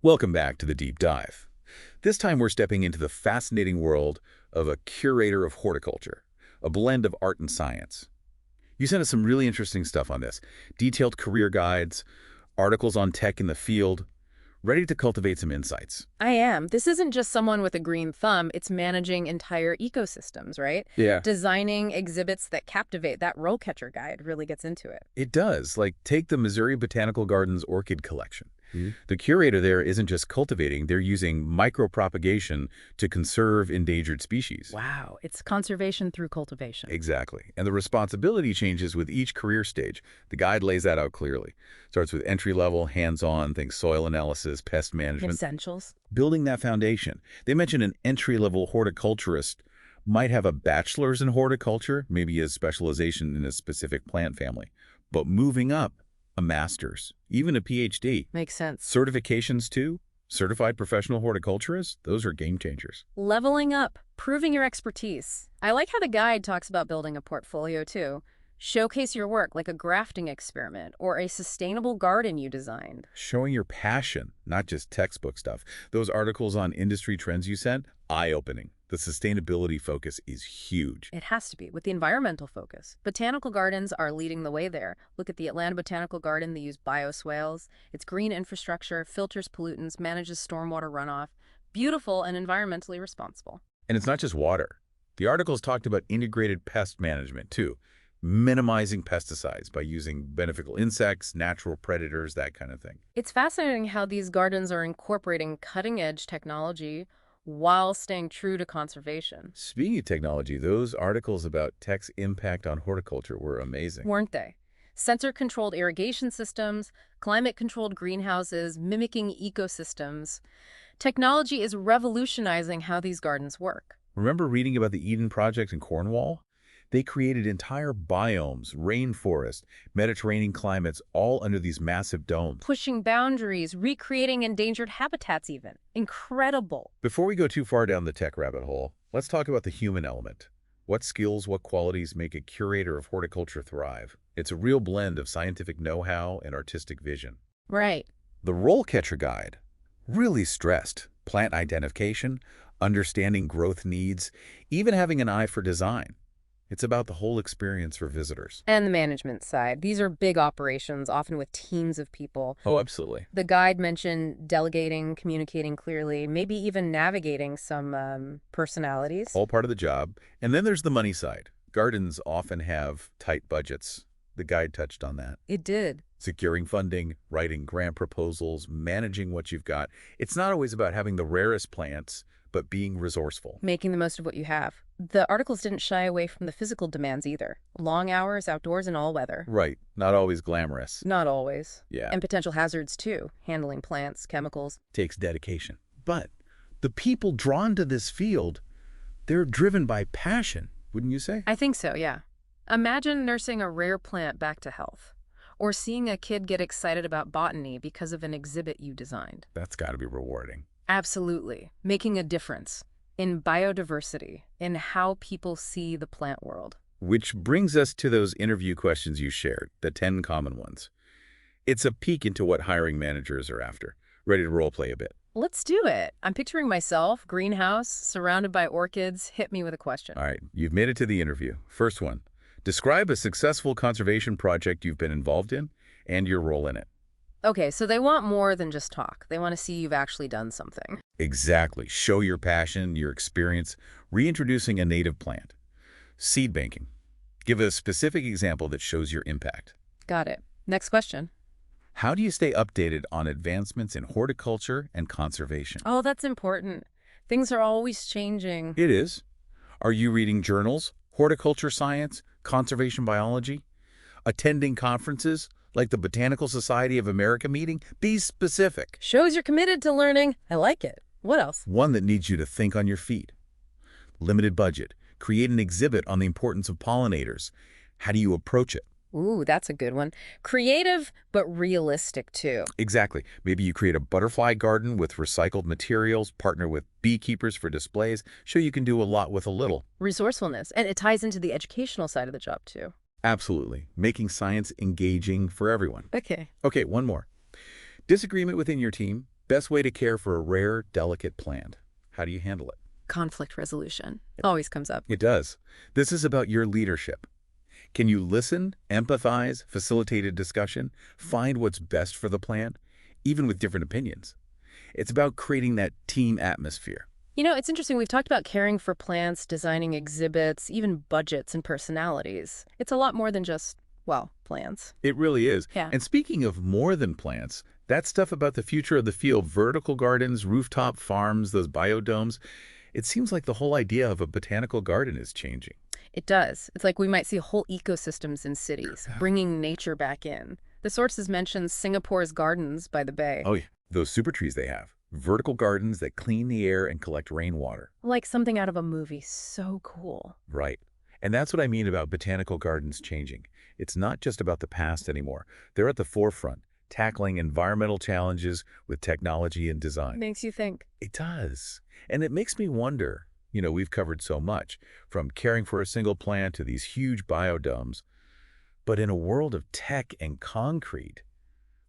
Welcome back to the deep dive. This time we're stepping into the fascinating world of a curator of horticulture, a blend of art and science. You sent us some really interesting stuff on this, detailed career guides, articles on tech in the field, ready to cultivate some insights. I am. This isn't just someone with a green thumb, it's managing entire ecosystems, right? Yeah. Designing exhibits that captivate. That RoleCatcher guide really gets into it. It does, like take the Missouri Botanical Gardens orchid collection. The curator there isn't just cultivating, they're using micropropagation to conserve endangered species. Wow, it's conservation through cultivation. Exactly. And the responsibility changes with each career stage. The guide lays that out clearly. Starts with entry-level, hands-on, things soil analysis, pest management. Essentials. Building that foundation. They mention an entry-level horticulturist might have a bachelor's in horticulture, maybe a specialization in a specific plant family. But moving up, a master's, even a PhD. Makes sense. Certifications too. Certified professional horticulturists, those are game changers. Leveling up, proving your expertise. I like how the guide talks about building a portfolio too. Showcase your work like a grafting experiment or a sustainable garden you designed. Showing your passion, not just textbook stuff. Those articles on industry trends you sent, eye-opening. The sustainability focus is huge. It has to be, with the environmental focus. Botanical gardens are leading the way there. Look at the Atlanta Botanical Garden. They use bioswales. It's green infrastructure, filters pollutants, manages stormwater runoff. Beautiful and environmentally responsible. And it's not just water. The articles talked about integrated pest management too, minimizing pesticides by using beneficial insects, natural predators, that kind of thing. It's fascinating how these gardens are incorporating cutting-edge technology while staying true to conservation. Speaking of technology, those articles about tech's impact on horticulture were amazing. Weren't they? Sensor-controlled irrigation systems, climate-controlled greenhouses, mimicking ecosystems. Technology is revolutionizing how these gardens work. Remember reading about the Eden Project in Cornwall? They created entire biomes, rainforest, Mediterranean climates, all under these massive domes. Pushing boundaries, recreating endangered habitats even. Incredible. Before we go too far down the tech rabbit hole, let's talk about the human element. What skills, what qualities make a curator of horticulture thrive? It's a real blend of scientific know-how and artistic vision. Right. The RoleCatcher guide really stressed plant identification, understanding growth needs, even having an eye for design. It's about the whole experience for visitors. And the management side. These are big operations, often with teams of people. Oh, absolutely. The guide mentioned delegating, communicating clearly, maybe even navigating some personalities. All part of the job. And then there's the money side. Gardens often have tight budgets. The guide touched on that. It did. Securing funding, writing grant proposals, managing what you've got. It's not always about having the rarest plants, but being resourceful. Making the most of what you have. The articles didn't shy away from the physical demands either. Long hours, outdoors, and all weather. Right. Not always glamorous. Not always. Yeah. And potential hazards too. Handling plants, chemicals. Takes dedication. But the people drawn to this field, they're driven by passion, wouldn't you say? I think so, yeah. Imagine nursing a rare plant back to health. Or seeing a kid get excited about botany because of an exhibit you designed. That's got to be rewarding. Absolutely. Making a difference in biodiversity, in how people see the plant world. Which brings us to those interview questions you shared, the 10 common ones. It's a peek into what hiring managers are after. Ready to role play a bit? Let's do it. I'm picturing myself, greenhouse, surrounded by orchids. Hit me with a question. All right, you've made it to the interview. First one, describe a successful conservation project you've been involved in and your role in it. Okay, so they want more than just talk. They want to see you've actually done something. Exactly. Show your passion, your experience, reintroducing a native plant. Seed banking. Give a specific example that shows your impact. Got it. Next question. How do you stay updated on advancements in horticulture and conservation? Oh, that's important. Things are always changing. It is. Are you reading journals, horticulture science, conservation biology? Attending conferences? Like the Botanical Society of America meeting? Be specific. Shows you're committed to learning. I like it. What else? One that needs you to think on your feet. Limited budget. Create an exhibit on the importance of pollinators. How do you approach it? Ooh, that's a good one. Creative, but realistic too. Exactly. Maybe you create a butterfly garden with recycled materials, partner with beekeepers for displays, show you can do a lot with a little. Resourcefulness. And it ties into the educational side of the job too. Absolutely. Making science engaging for everyone. Okay. Okay, one more. Disagreement within your team. Best way to care for a rare, delicate plant. How do you handle it? Conflict resolution always comes up. It does. This is about your leadership. Can you listen, empathize, facilitate a discussion, find what's best for the plant, even with different opinions? It's about creating that team atmosphere. It's interesting. We've talked about caring for plants, designing exhibits, even budgets and personalities. It's a lot more than just, well, plants. It really is. Yeah. And speaking of more than plants, that stuff about the future of the field, vertical gardens, rooftop farms, those biodomes, it seems like the whole idea of a botanical garden is changing. It does. It's like we might see whole ecosystems in cities, bringing nature back in. The sources mention Singapore's gardens by the bay. Oh, yeah. Those super trees they have. Vertical gardens that clean the air and collect rainwater. Like something out of a movie. So cool. Right. And that's what I mean about botanical gardens changing. It's not just about the past anymore. They're at the forefront, tackling environmental challenges with technology and design. Makes you think. It does. And it makes me wonder, we've covered so much, from caring for a single plant to these huge biodomes. But in a world of tech and concrete,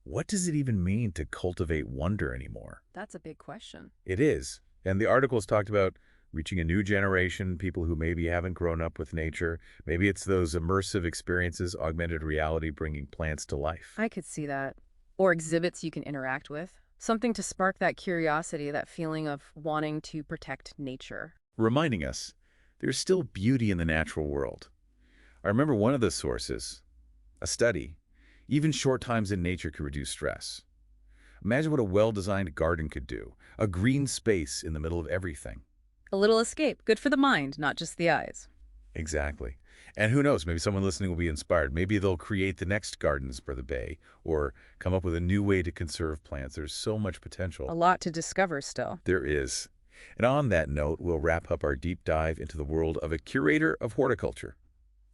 what does it even mean to cultivate wonder anymore? That's a big question. It is. And the articles talked about reaching a new generation, people who maybe haven't grown up with nature. Maybe it's those immersive experiences, augmented reality, bringing plants to life. I could see that. Or exhibits you can interact with. Something to spark that curiosity, that feeling of wanting to protect nature. Reminding us, there's still beauty in the natural world. I remember one of the sources, a study. Even short times in nature could reduce stress. Imagine what a well-designed garden could do. A green space in the middle of everything. A little escape. Good for the mind, not just the eyes. Exactly. And who knows, maybe someone listening will be inspired. Maybe they'll create the next gardens for the bay or come up with a new way to conserve plants. There's so much potential. A lot to discover still. There is. And on that note, we'll wrap up our deep dive into the world of a curator of horticulture.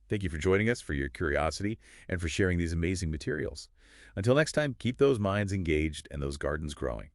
Thank you for joining us, for your curiosity, and for sharing these amazing materials. Until next time, keep those minds engaged and those gardens growing.